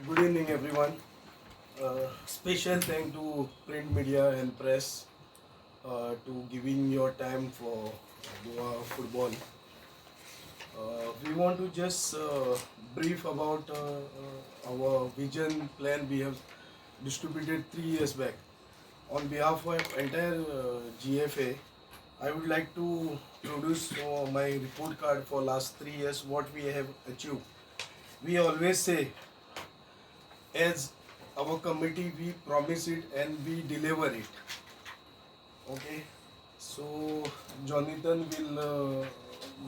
Good evening, everyone. Special thank to print media and press to giving your time for Goa football. We want to just brief about our vision plan we have distributed 3 years back. On behalf of entire GFA, I would like to produce my report card for last 3 years what we have achieved. We always say as our committee we promise it and we deliver it. Okay, so Jonathan will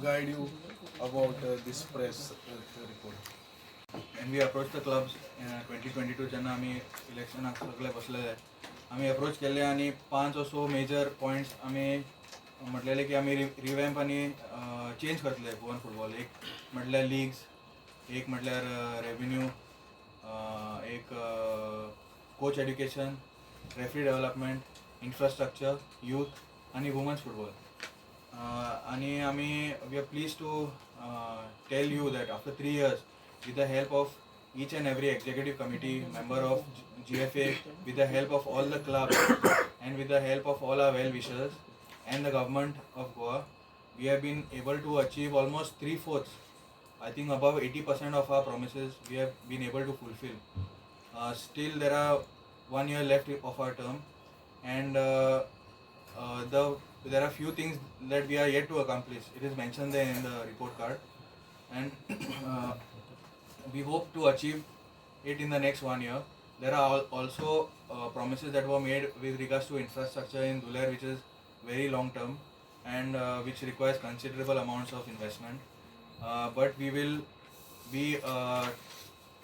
guide you about this press report. When we approach the clubs in 2022 जेन्ना आमी इलेक्शनाक सगळे बसलेले आमी approach केल्ले आनी 5 असो major points आमी म्हटलेले की आमी रिवॅम्प आनी चेंज करतले गोवन फुटबॉल. एक म्हटल्यार लिग्स, एक म्हटल्यार रेव्हेन्यू, एक coach education, referee development, infrastructure, youth आनी वुमन्स फुटबॉल. आणि आम्ही we are pleased to tell you that after 3 years with the help of each and every executive committee member of GFA, with the help of all the clubs and with the help of all our well-wishers and the government of Goa, we have been able to achieve almost 3/4, I think above 80% of our promises we have been able to fulfill. Still there are 1 year left of our term, and there are few things that we are yet to accomplish. It is mentioned there in the report card, and we hope to achieve it in the next 1 year. There are also promises that were made with regards to infrastructure in Duler, which is very long term and which requires considerable amounts of investment. But we will be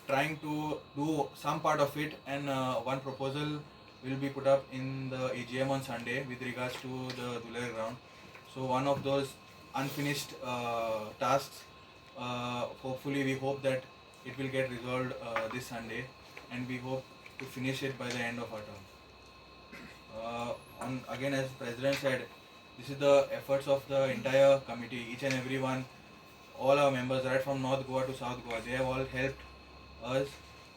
trying to do some part of it, and one proposal will be put up in the AGM on Sunday with regards to the Duler ground. So one of those unfinished tasks, hopefully we hope that it will get resolved this Sunday, and we hope to finish it by the end of our term. Again, as President said, this is the efforts of the entire committee, each and every one, all our members, right from North Goa to South Goa. They have all helped us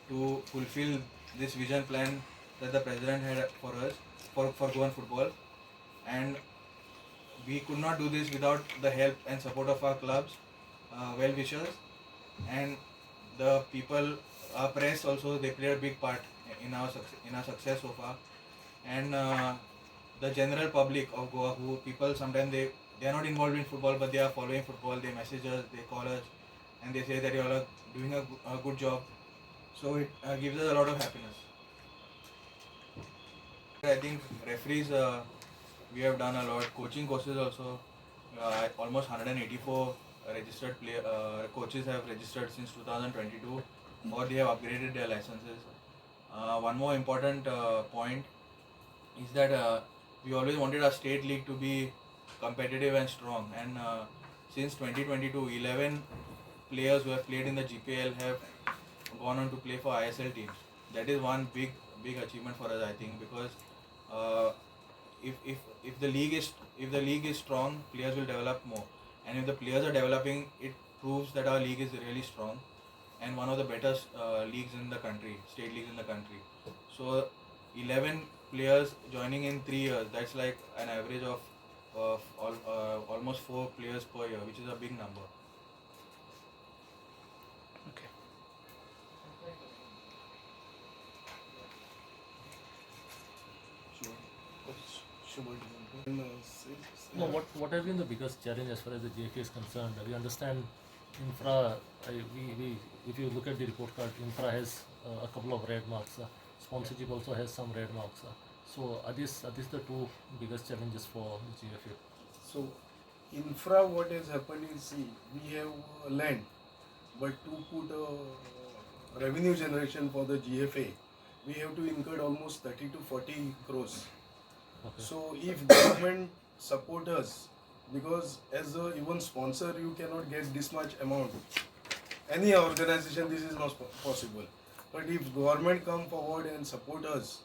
to fulfill this vision plan that the President had for us, for Goan football. And we could not do this without the help and support of our clubs, well-wishers, and the people, our press also. They played a big part in our success so far. And the general public of Goa, who people sometimes they are not involved in football, but they are following football. They message us, they call us, and they say that you all are doing a good job. So it gives us a lot of happiness. I think referees, we have done a lot. Coaching courses also, almost 184 registered coaches have registered since 2022, or they have upgraded their licenses. One more important point is that we always wanted our state league to be competitive and strong, and since 2022, 11 players who have played in the GPL have gone on to play for ISL teams. That is one big achievement for us, I think, because if the league is strong, players will develop more, and if the players are developing, it proves that our league is really strong and one of the better leagues in the country, state leagues in the country. So 11 players joining in 3 years, that's like an average of almost 4 players per year, which is a big number. Okay. No, what has been the biggest challenge as far as the GFA is concerned? We understand infra. If you look at the report card, infra has a couple of red marks. Sponsorship also has some red marks. So are these the two biggest challenges for GFA? So infra, what has happened is, see, we have land, but to put revenue generation for the GFA, we have to incur almost 30 to 40 crores. Okay. So if government support us, because as a even sponsor you cannot get this much amount. Any organization this is not possible. But if government come forward and support us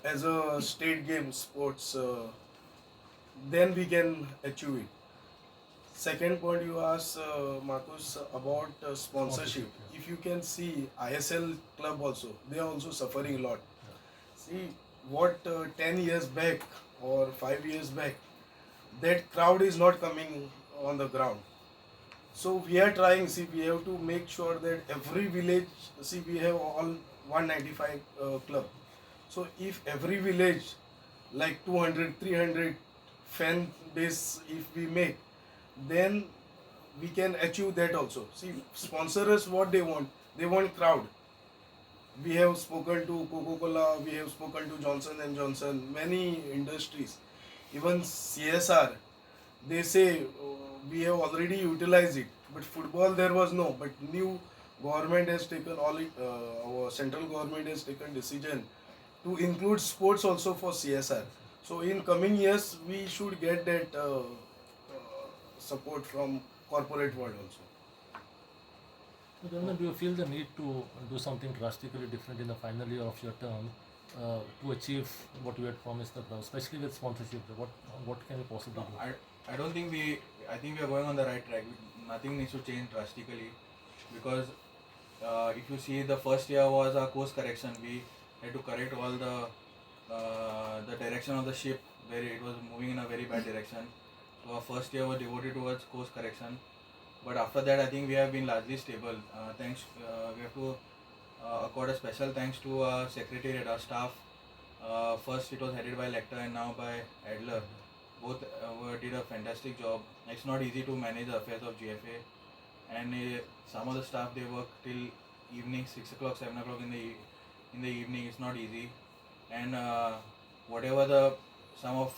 as a state game sports, then we can achieve it. Second point you asked, Marcus, about sponsorship. Yeah. If you can see ISL club also, they are also suffering a lot. See what 10 years back or 5 years back, that crowd is not coming on the ground. So we are trying. See, we have to make sure that every village. See, we have all 195 club. So if every village like 200, 300 fan base, if we make, then we can achieve that also. See, sponsors what they want. They want crowd. We have spoken to Coca-Cola, we have spoken to Johnson and Johnson, many industries, even CSR. They say we have already utilized it, but football there was no. But new government has taken our central government has taken decision to include sports also for CSR. So in coming years we should get that support from corporate world also. So then do you feel the need to do something drastically different in the final year of your term to achieve what you had promised the club, especially with sponsorship? What can you possibly do? I don't think I think we are going on the right track. Nothing needs to change drastically because if you see the first year was a course correction. We had to correct all the direction of the ship where it was moving in a very bad direction. So our first year was devoted towards course correction. But after that, I think we have been largely stable. We have to accord a special thanks to our secretariat, our staff. First, it was headed by Lecter and now by Adler. Both did a fantastic job. It's not easy to manage the affairs of GFA, and some of the staff they work till evening, 6 o'clock, 7 o'clock in the evening. It's not easy, and whatever some of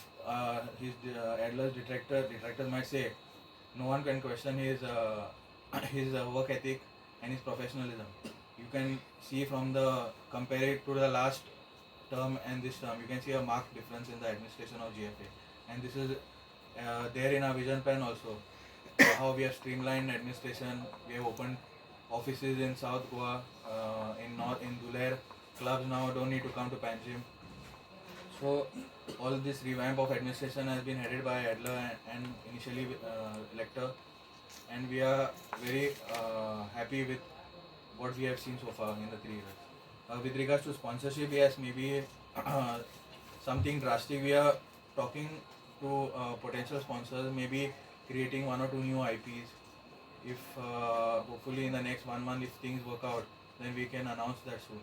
his Adler's detractors might say, no one can question his work ethic and his professionalism. You can see compare it to the last term and this term, you can see a marked difference in the administration of GFA. And this is there in our vision plan also. How we have streamlined administration, we have opened offices in South Goa, in Duler. Clubs now don't need to come to Panjim. So all this revamp of administration has been headed by Adler and initially Lecter, and we are very happy with what we have seen so far in the 3 years. With regards to sponsorship, yes, maybe something drastic. We are talking to potential sponsors, maybe creating 1 or 2 new IPs. If hopefully in the next 1 month, if things work out, then we can announce that soon.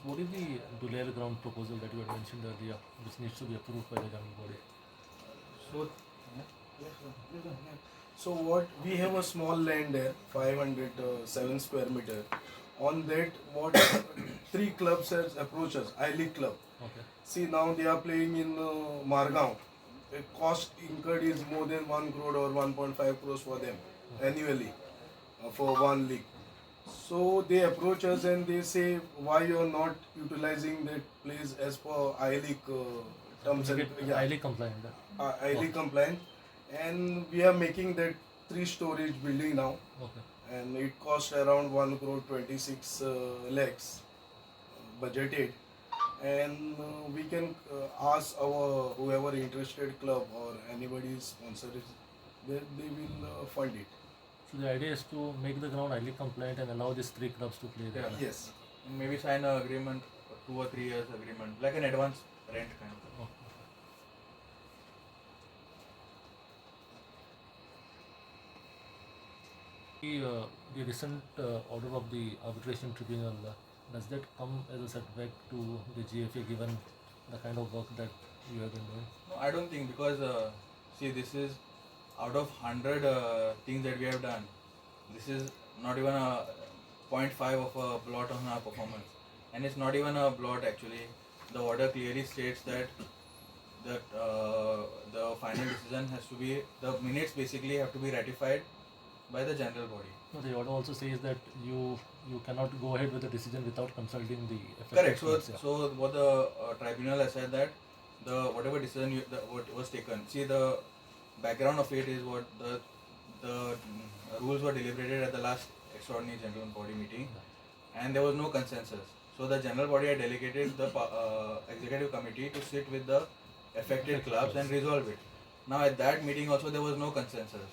What is the Dulere ground proposal that you had mentioned earlier, which needs to be approved by the governing body? So what we have a small land there, 507 square meter. On that, what 3 clubs has approached us. I-League club. Okay. See, now they are playing in Margao. The cost incurred is more than 1 crore or 1.5 crores for them annually for one league. So they approach us and they say, why you are not utilizing that place as per I-League terms and highly compliant. I-League compliant, and we are making that 3-storage building now, Okay. and it cost around 1 crore 26 lakhs budgeted, and we can ask our whoever interested club or anybody sponsor is, they will fund it. So the idea is to make the ground highly compliant and allow these 3 clubs to play there. Yeah. Yes. And maybe sign an agreement, 2 or 3 years agreement, like an advance rent kind of. Okay. The recent order of the arbitration tribunal, does that come as a setback to the GFA given the kind of work that you have been doing? No, I don't think, because see, this is out of 100 things that we have done, this is not even a 0.5 of a blot on our performance, and it's not even a blot actually. The order clearly states that the final decision has to be, the minutes basically have to be ratified by the general body. No, the order also says that you cannot go ahead with the decision without consulting the Correct. affected clubs, So what the tribunal has said that whatever decision what was taken. See, the background of it is what the rules were deliberated at the last extraordinary general body meeting, and there was no consensus. So the general body had delegated the executive committee to sit with the affected clubs and resolve it. Now at that meeting also there was no consensus.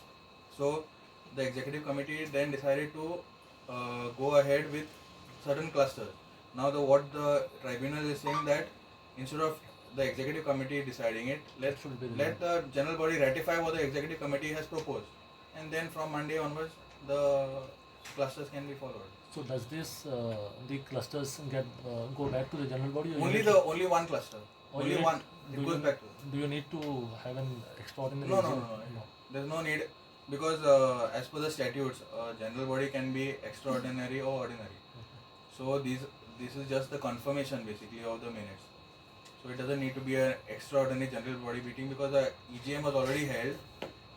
So the executive committee then decided to go ahead with certain clusters. Now what the tribunal is saying that instead of the executive committee deciding it, let the general body ratify what the executive committee has proposed, and then from Monday onwards the clusters can be followed. So does this the clusters get go back to the general body? Or Only one cluster. Only one. It goes back to. Do you need to have an extraordinary? No. There's no need, because as per the statutes, general body can be extraordinary or ordinary. So this is just the confirmation basically of the minutes. So it doesn't need to be an extraordinary general body meeting, because the EGM was already held,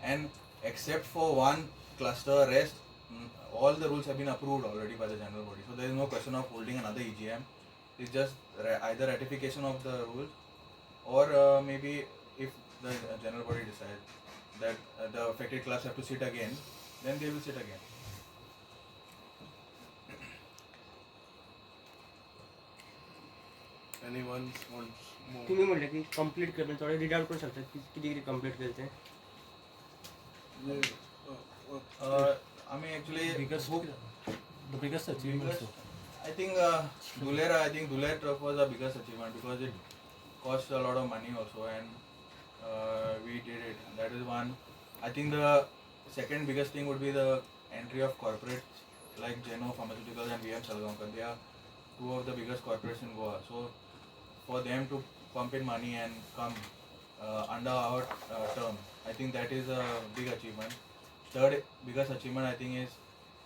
and except for one cluster, rest all the rules have been approved already by the general body. So there is no question of holding another EGM. It's just either ratification of the rules, or maybe if the general body decides that the affected clubs have to sit again, then they will sit again. Anyone wants more? तुम्ही म्हटलं की complete करणे थोडे read out करू शकता की किती किती कंप्लीट केले ते I mean, actually, the biggest achievement. I think Duler Trophy was the biggest achievement, because it cost a lot of money also, and we did it. That is one. I think the second biggest thing would be the entry of corporates like Geno Pharmaceuticals and VM Salgaonkar. They are two of the biggest corporates in Goa. So for them to pump in money and come under our term, I think that is a big achievement. Third biggest achievement, I think, is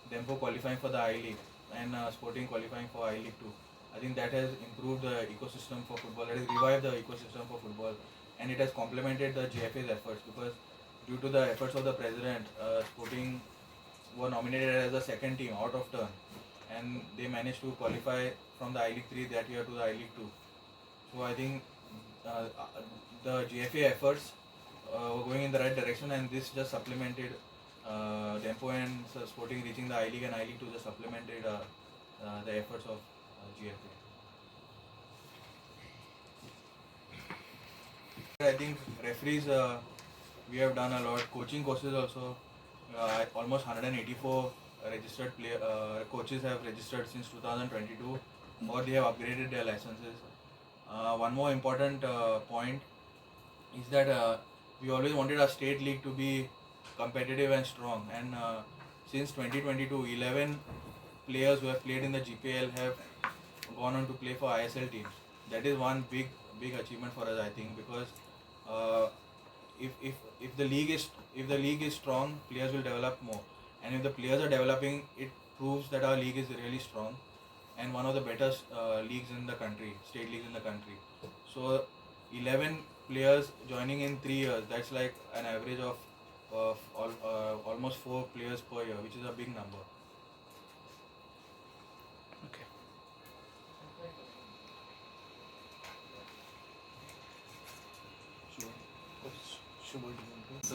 Dempo qualifying for the I-League and Sporting qualifying for I-League 2. I think that has improved the ecosystem for football. It has revived the ecosystem for football, and it has complemented the GFA's efforts, because due to the efforts of the president, Sporting were nominated as the second team out of turn, and they managed to qualify from the I-League 3 that year to the I-League 2. So I think the GFA efforts were going in the right direction, and this just supplemented Dempo and Sporting reaching the I-League and I-League 2 just supplemented the efforts of GFA. I think referees, we have done a lot. Coaching courses also, almost 184 registered coaches have registered since 2022, or they have upgraded their licenses. One more important point is that we always wanted our state league to be competitive and strong, and since 2022, 11 players who have played in the GPL have gone on to play for ISL teams. That is one big achievement for us, I think, because if the league is strong, players will develop more, and if the players are developing, it proves that our league is really strong and one of the better leagues in the country, state leagues in the country. So 11 players joining in 3 years, that's like an average of almost 4 players per year, which is a big number. Okay.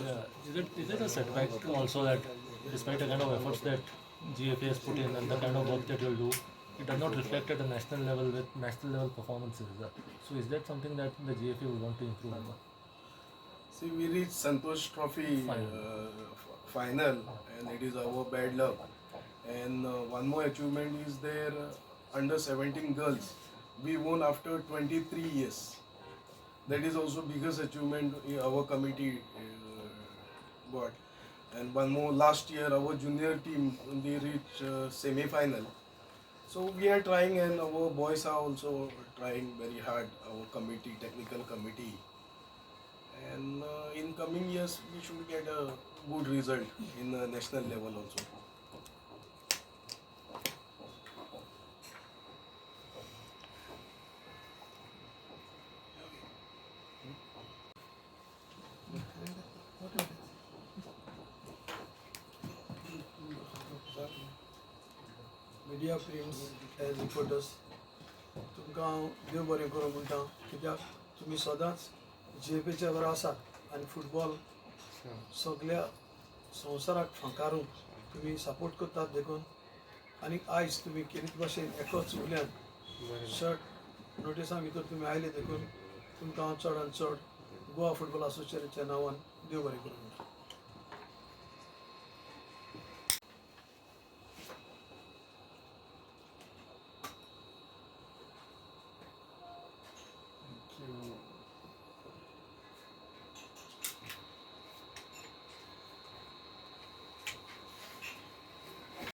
Yeah. Is it a setback also that despite the kind of efforts that GFA has put in and the kind of work that you'll do, it does not reflect at a national level with national level performances? So is that something that the GFA will want to improve on? See, we reached Santosh Trophy final, and it is our bad luck. And one more achievement is there, under 17 girls. We won after 23 years. That is also biggest achievement our committee got. And one more, last year our junior team, they reached semi-final. So we are trying, and our boys are also trying very hard, our committee, technical committee. And in coming years, we should get a good result in the national level also. Media prints as reporters तुमकां हांव देव बरें करूं म्हणटा कित्याक तुमी सदांच GFAच्या बरोबर आसात आनी फुटबॉल सगळ्या संवसाराक फकारूंक तुमी सपोर्ट करतात देखून आनी आयज तुमी केरीत भाशेन एकच उल्यान शर्ट नोटिसां भितर तुमी आयले देखून तुमकां हांव चड आनी चड गोवा फुटबॉल असोसिएशनाच्या नांवान देव बरें करूं म्हणटा